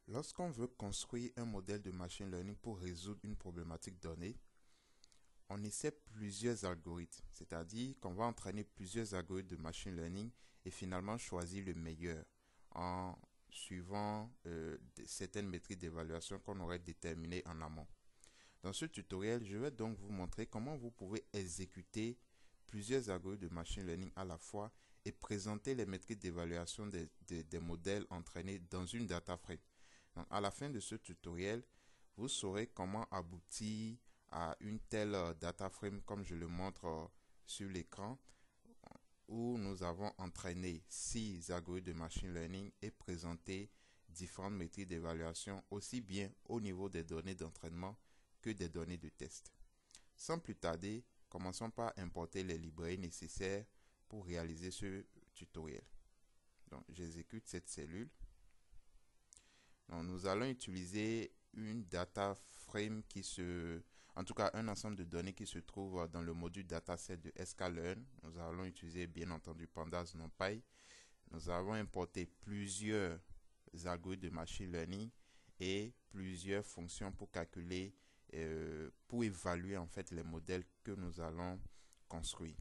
Lorsqu'on veut construire un modèle de machine learning pour résoudre une problématique donnée, on essaie plusieurs algorithmes, c'est-à-dire qu'on va entraîner plusieurs algorithmes de machine learning et finalement choisir le meilleur en suivant certaines métriques d'évaluation qu'on aurait déterminées en amont. Dans ce tutoriel, je vais donc vous montrer comment vous pouvez exécuter plusieurs algorithmes de machine learning à la fois et présenter les métriques d'évaluation des modèles entraînés dans une data frame. Donc, à la fin de ce tutoriel, vous saurez comment aboutir à une telle data frame comme je le montre sur l'écran, où nous avons entraîné 6 algorithmes de machine learning et présenté différentes métriques d'évaluation aussi bien au niveau des données d'entraînement que des données de test. Sans plus tarder, commençons par importer les librairies nécessaires pour réaliser ce tutoriel. Donc, j'exécute cette cellule. Donc, nous allons utiliser une data frame en tout cas un ensemble de données qui se trouve dans le module dataset de sklearn. Nous allons utiliser bien entendu pandas numpy. Nous avons importé plusieurs algorithmes de machine learning et plusieurs fonctions pour calculer, pour évaluer en fait les modèles que nous allons construire.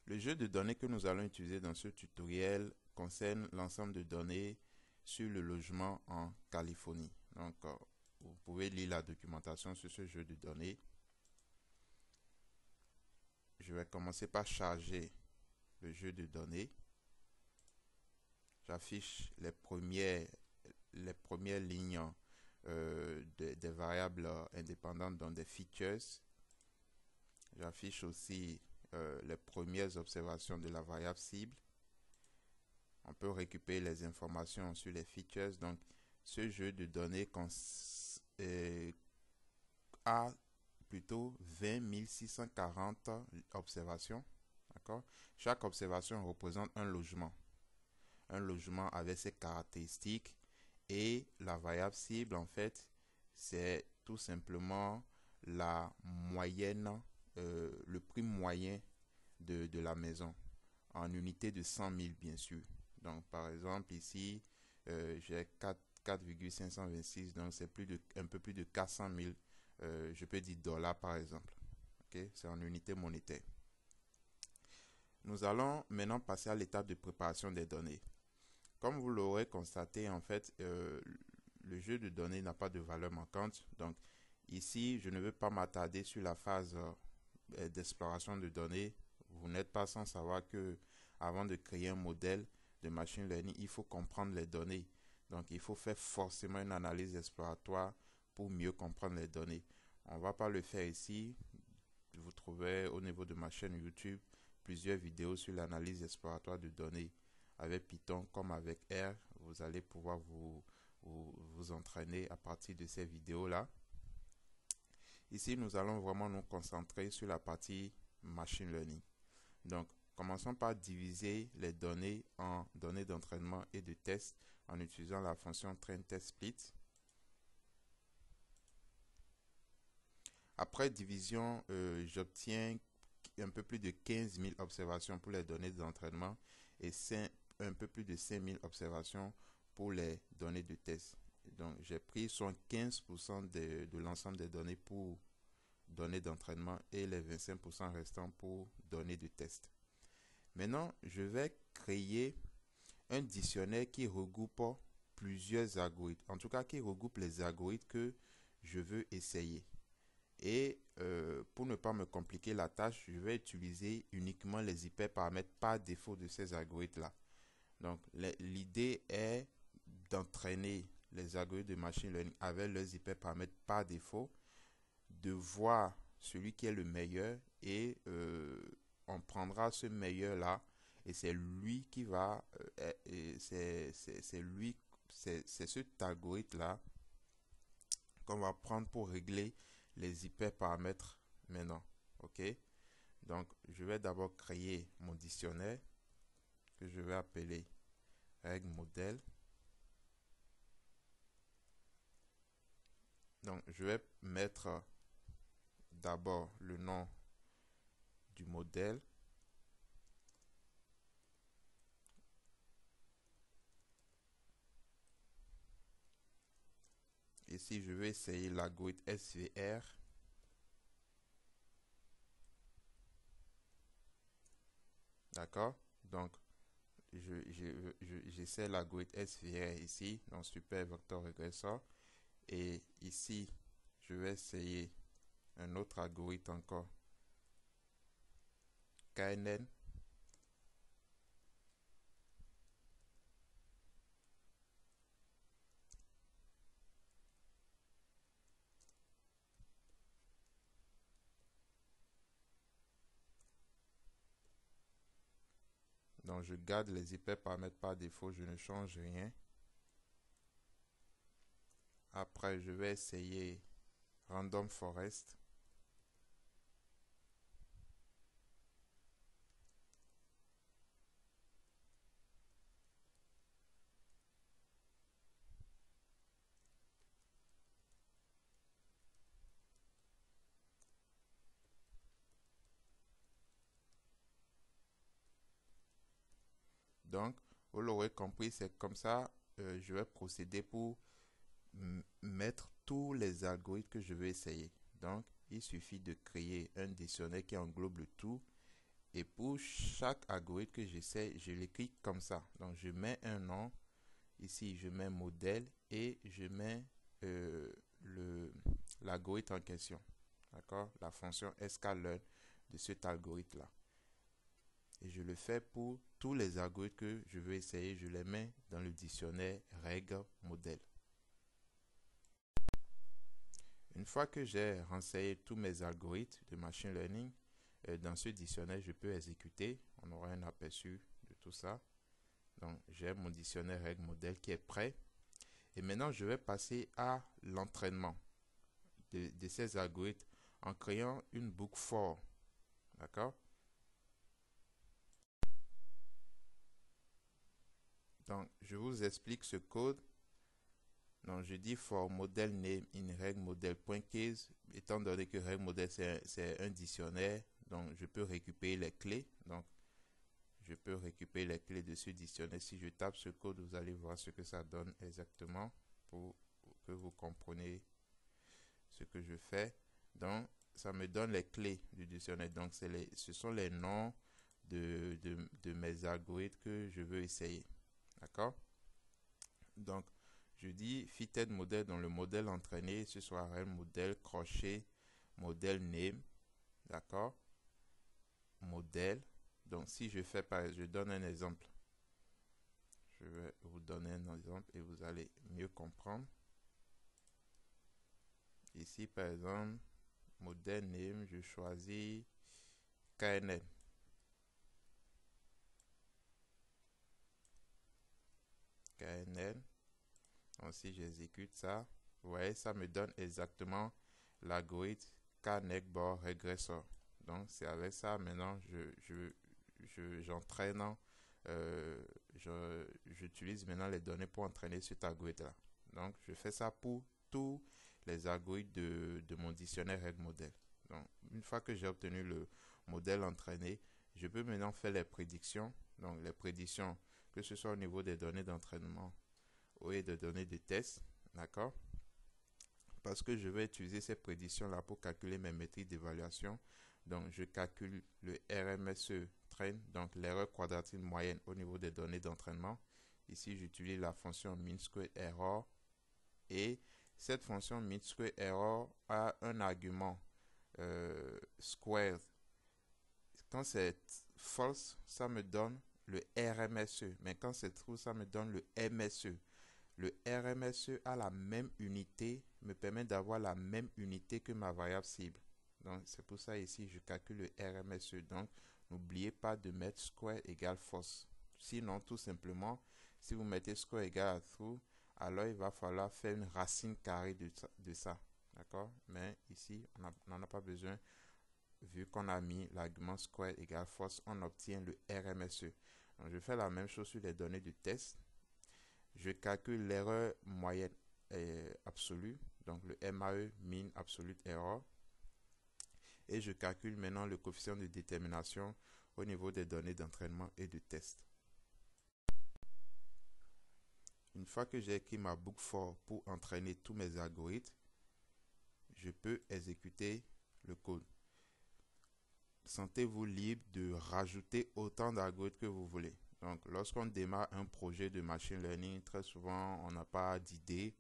Le jeu de données que nous allons utiliser dans ce tutoriel concerne l'ensemble de données sur le logement en Californie. Donc, vous pouvez lire la documentation sur ce jeu de données. Je vais commencer par charger le jeu de données. J'affiche les premières lignes des variables indépendantes dans des features. J'affiche aussi les premières observations de la variable cible. On peut récupérer les informations sur les features. Donc, ce jeu de données a plutôt 20 640 observations. D'accord? Chaque observation représente un logement. Un logement avec ses caractéristiques. Et la variable cible, en fait, c'est tout simplement la moyenne, le prix moyen de la maison, en unité de 100 000, bien sûr. Donc, par exemple, ici, j'ai 4,526, donc c'est un peu plus de 400 000, je peux dire dollars, par exemple. Okay? C'est en unité monétaire. Nous allons maintenant passer à l'étape de préparation des données. Comme vous l'aurez constaté, en fait, le jeu de données n'a pas de valeur manquante. Donc, ici, je ne veux pas m'attarder sur la phase d'exploration de données. Vous n'êtes pas sans savoir que avant de créer un modèle de machine learning, il faut comprendre les données. Donc, il faut faire forcément une analyse exploratoire pour mieux comprendre les données. On ne va pas le faire ici. Vous trouvez au niveau de ma chaîne YouTube plusieurs vidéos sur l'analyse exploratoire de données. Avec Python comme avec R, vous allez pouvoir vous entraîner à partir de ces vidéos-là. Ici, nous allons vraiment nous concentrer sur la partie machine learning. Donc, commençons par diviser les données en données d'entraînement et de test en utilisant la fonction train-test-split. Après division, j'obtiens un peu plus de 15 000 observations pour les données d'entraînement et un peu plus de 5 000 observations pour les données de test. Donc, j'ai pris 15% de l'ensemble des données pour données d'entraînement et les 25% restants pour données de test. Maintenant, je vais créer un dictionnaire qui regroupe plusieurs algorithmes. En tout cas, qui regroupe les algorithmes que je veux essayer. Et pour ne pas me compliquer la tâche, je vais utiliser uniquement les hyperparamètres par défaut de ces algorithmes-là. Donc, l'idée est d'entraîner les algorithmes de machine learning avec leurs hyperparamètres par défaut, de voir celui qui est le meilleur et on prendra ce meilleur-là et c'est lui qui va, c'est cet algorithme-là qu'on va prendre pour régler les hyperparamètres maintenant. Ok? Donc, je vais d'abord créer mon dictionnaire que je vais appeler règle modèle. Donc, je vais mettre d'abord le nom du modèle. ici, je vais essayer l'algorithme SVR. D'accord? Donc, j'essaie l'algorithme SVR ici, dans Super Vector Regressor. Et ici, je vais essayer un autre algorithme encore, KNN. Donc, je garde les hyperparamètres par défaut, je ne change rien. Après, je vais essayer Random Forest. Donc, vous l'aurez compris, c'est comme ça, je vais procéder pour mettre tous les algorithmes que je vais essayer. Donc, il suffit de créer un dictionnaire qui englobe le tout. Et pour chaque algorithme que j'essaie, je l'écris comme ça. Donc, je mets un nom. Ici, je mets modèle et je mets l'algorithme en question. D'accord? La fonction sklearn de cet algorithme-là. Et je le fais pour tous les algorithmes que je veux essayer. Je les mets dans le dictionnaire règle modèle. Une fois que j'ai renseigné tous mes algorithmes de machine learning, dans ce dictionnaire, je peux exécuter. On aura un aperçu de tout ça. Donc, j'ai mon dictionnaire règle modèle qui est prêt. Et maintenant, je vais passer à l'entraînement de ces algorithmes en créant une boucle for. D'accord? Donc, je vous explique ce code. Donc, je dis for model name in règle model.case. Étant donné que règle modèle, c'est un dictionnaire, donc je peux récupérer les clés. Donc, je peux récupérer les clés de ce dictionnaire. Si je tape ce code, vous allez voir ce que ça donne exactement pour que vous compreniez ce que je fais. Donc, ça me donne les clés du dictionnaire. Donc, ce sont les noms de mes algorithmes que je veux essayer. D'accord? Donc, je dis fitted modèle dans le modèle entraîné, ce soit un modèle crochet, modèle name. D'accord? Modèle. Donc, si je fais par je donne un exemple. Je vais vous donner un exemple et vous allez mieux comprendre. Ici, par exemple, modèle name, je choisis KNN. KNN. Donc, si j'exécute ça, vous voyez, ça me donne exactement l'algorithme KNEGBOR régressor. Donc, c'est avec ça, maintenant, j'entraîne, j'utilise maintenant les données pour entraîner cet algorithme-là. Donc, je fais ça pour tous les algorithmes de mon dictionnaire règle modèle. Donc, une fois que j'ai obtenu le modèle entraîné, je peux maintenant faire les prédictions. Donc, les prédictions, que ce soit au niveau des données d'entraînement ou des données de test, d'accord? Parce que je vais utiliser ces prédictions-là pour calculer mes métriques d'évaluation. Donc, je calcule le RMSE train, donc l'erreur quadratique moyenne au niveau des données d'entraînement. Ici, j'utilise la fonction mean square error. Et cette fonction mean square error a un argument squared. Quand c'est false, ça me donne le RMSE. Mais quand c'est true, ça me donne le MSE. Le RMSE a la même unité, me permet d'avoir la même unité que ma variable cible. Donc, c'est pour ça ici, je calcule le RMSE. Donc, n'oubliez pas de mettre square égale false. Sinon, tout simplement, si vous mettez square égale à true, alors il va falloir faire une racine carrée de ça. D'accord? Mais ici, on n'en a pas besoin. Vu qu'on a mis l'argument square égale false, on obtient le RMSE. Donc, je fais la même chose sur les données du test. Je calcule l'erreur moyenne absolue, donc le MAE, mean absolute error. Et je calcule maintenant le coefficient de détermination au niveau des données d'entraînement et de test. une fois que j'ai écrit ma boucle for pour entraîner tous mes algorithmes, je peux exécuter le code. Sentez-vous libre de rajouter autant d'algorithmes que vous voulez. Donc, lorsqu'on démarre un projet de machine learning, très souvent, on n'a pas d'idée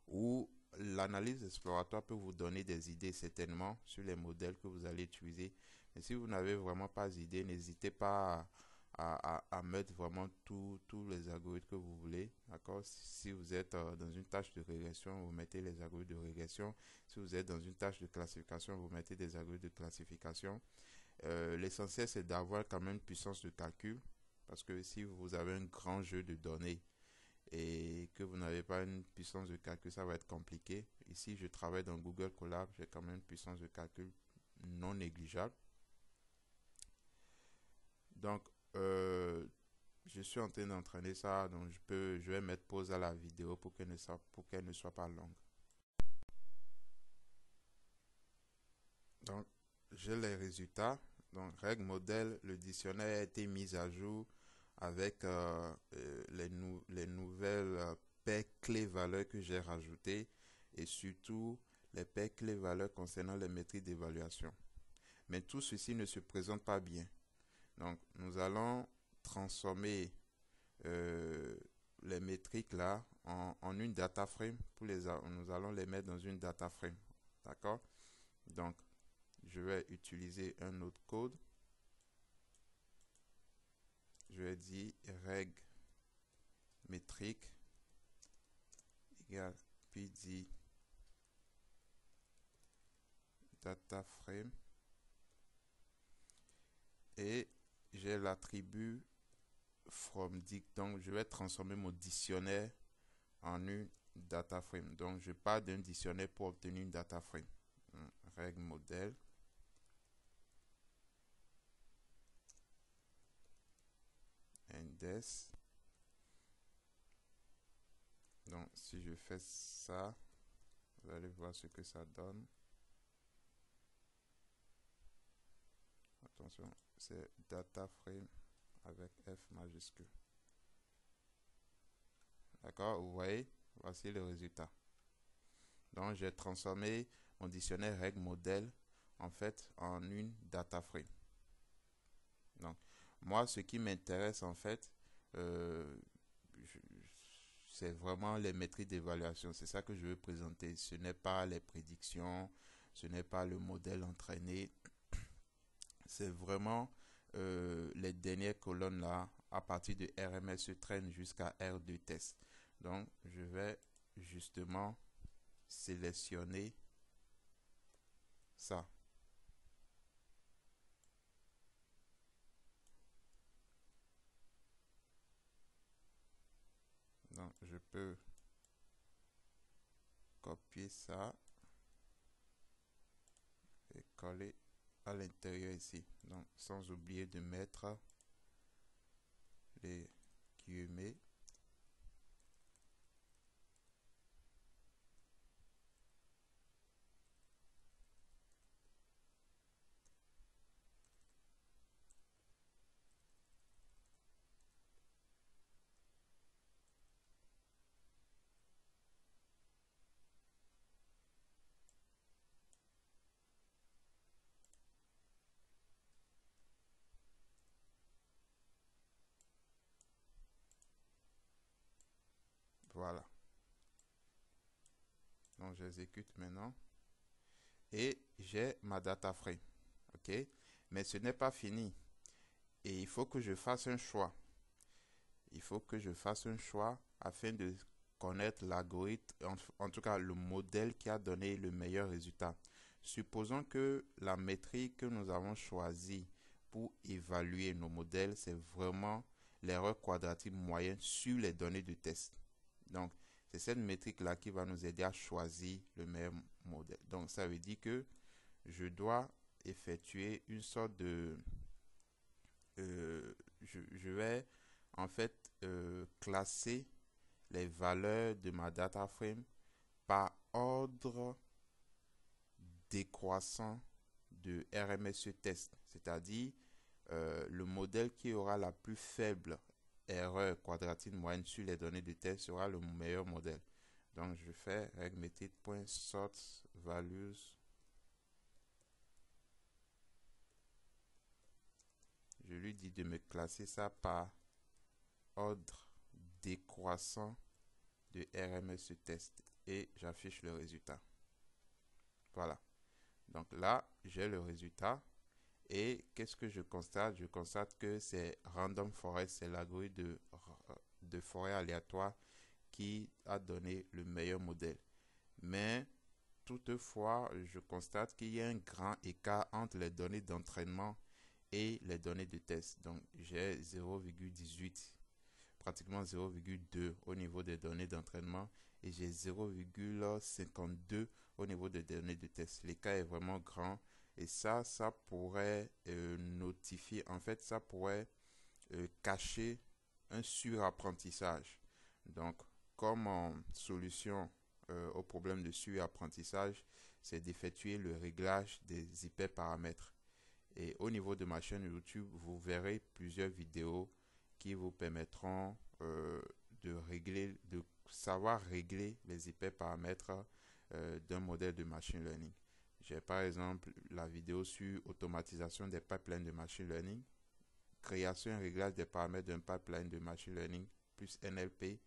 ou l'analyse exploratoire peut vous donner des idées certainement sur les modèles que vous allez utiliser. Mais si vous n'avez vraiment pas d'idée, n'hésitez pas à mettre vraiment tous les algorithmes que vous voulez. D'accord? Si vous êtes dans une tâche de régression, vous mettez les algorithmes de régression. Si vous êtes dans une tâche de classification, vous mettez des algorithmes de classification. L'essentiel, c'est d'avoir quand même une puissance de calcul. Parce que si vous avez un grand jeu de données et que vous n'avez pas une puissance de calcul, ça va être compliqué. Ici, je travaille dans Google Colab, j'ai quand même une puissance de calcul non négligeable. Donc, je suis en train d'entraîner ça, donc je vais mettre pause à la vidéo pour qu'elle ne soit pas longue. Donc, j'ai les résultats. Donc, règle modèle, le dictionnaire a été mis à jour avec les nouvelles paires clés-valeurs que j'ai rajoutées et surtout les paires clés-valeurs concernant les métriques d'évaluation. Mais tout ceci ne se présente pas bien. Donc, nous allons transformer les métriques là en une data frame. Nous allons les mettre dans une data frame. D'accord? Donc, je vais utiliser un autre code. Je vais dire règle métrique égale pd data frame et j'ai l'attribut from dict. Donc, je vais transformer mon dictionnaire en une data frame. Donc, je pars d'un dictionnaire pour obtenir une data frame. Règle modèle. Index. Donc, si je fais ça, vous allez voir ce que ça donne. Attention, c'est data frame avec F majuscule. D'accord, vous voyez, voici le résultat. Donc, j'ai transformé mon dictionnaire règle modèle en fait en une data frame. Donc, moi, ce qui m'intéresse en fait, c'est vraiment les métriques d'évaluation. C'est ça que je veux présenter. Ce n'est pas les prédictions, ce n'est pas le modèle entraîné. C'est vraiment les dernières colonnes là, à partir de RMS se traîne jusqu'à R2 test. Donc, je vais justement sélectionner ça. Donc, je peux copier ça et coller à l'intérieur ici. Donc, sans oublier de mettre les guillemets. Voilà. Donc, j'exécute maintenant. Et j'ai ma data frame. OK? Mais ce n'est pas fini. Et il faut que je fasse un choix. Il faut que je fasse un choix afin de connaître l'algorithme, en tout cas le modèle qui a donné le meilleur résultat. Supposons que la métrique que nous avons choisie pour évaluer nos modèles, c'est vraiment l'erreur quadratique moyenne sur les données de test. Donc, c'est cette métrique-là qui va nous aider à choisir le meilleur modèle. Donc, ça veut dire que je dois effectuer une sorte de... je vais en fait classer les valeurs de ma data frame par ordre décroissant de RMSE test, c'est-à-dire le modèle qui aura la plus faible erreur quadratique moyenne sur les données de test sera le meilleur modèle. Donc je fais arithmetic.sort values. Je lui dis de me classer ça par ordre décroissant de RMS test et j'affiche le résultat. Voilà. Donc là, j'ai le résultat. Et qu'est-ce que je constate? Je constate que c'est Random Forest, c'est l'algorithme de forêt aléatoire qui a donné le meilleur modèle. Mais toutefois, je constate qu'il y a un grand écart entre les données d'entraînement et les données de test. Donc, j'ai 0,18, pratiquement 0,2 au niveau des données d'entraînement et j'ai 0,52 au niveau des données de test. L'écart est vraiment grand et ça pourrait notifier, en fait, ça pourrait cacher un surapprentissage. Donc, comme solution au problème de surapprentissage, c'est d'effectuer le réglage des hyperparamètres. Et au niveau de ma chaîne YouTube, vous verrez plusieurs vidéos qui vous permettront de savoir régler les hyperparamètres d'un modèle de machine learning. J'ai par exemple la vidéo sur automatisation des pipelines de machine learning, création et réglage des paramètres d'un pipeline de machine learning plus NLP.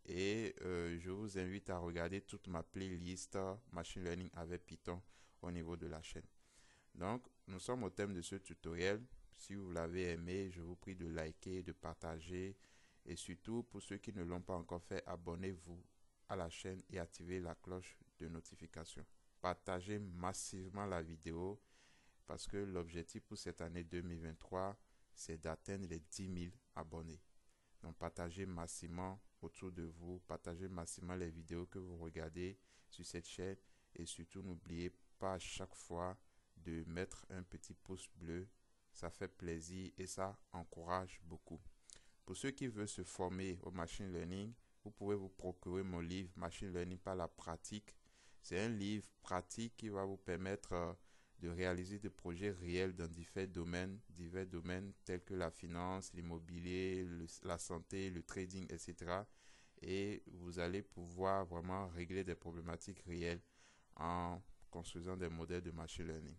Et je vous invite à regarder toute ma playlist machine learning avec Python au niveau de la chaîne. Donc, nous sommes au thème de ce tutoriel. Si vous l'avez aimé, je vous prie de liker, de partager et surtout pour ceux qui ne l'ont pas encore fait, abonnez-vous à la chaîne et activez la cloche de notification. Partagez massivement la vidéo parce que l'objectif pour cette année 2023, c'est d'atteindre les 10 000 abonnés. Donc, partagez massivement autour de vous, partagez massivement les vidéos que vous regardez sur cette chaîne et surtout n'oubliez pas à chaque fois de mettre un petit pouce bleu, ça fait plaisir et ça encourage beaucoup. Pour ceux qui veulent se former au machine learning, vous pouvez vous procurer mon livre Machine Learning par la pratique. C'est un livre pratique qui va vous permettre de réaliser des projets réels dans divers domaines tels que la finance, l'immobilier, la santé, le trading, etc. Et vous allez pouvoir vraiment régler des problématiques réelles en construisant des modèles de machine learning.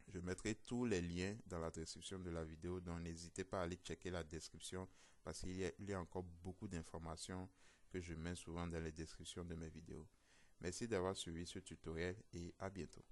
Je mettrai tous les liens dans la description de la vidéo, donc n'hésitez pas à aller checker la description parce qu'il y a encore beaucoup d'informations que je mets souvent dans les descriptions de mes vidéos. Merci d'avoir suivi ce tutoriel et à bientôt.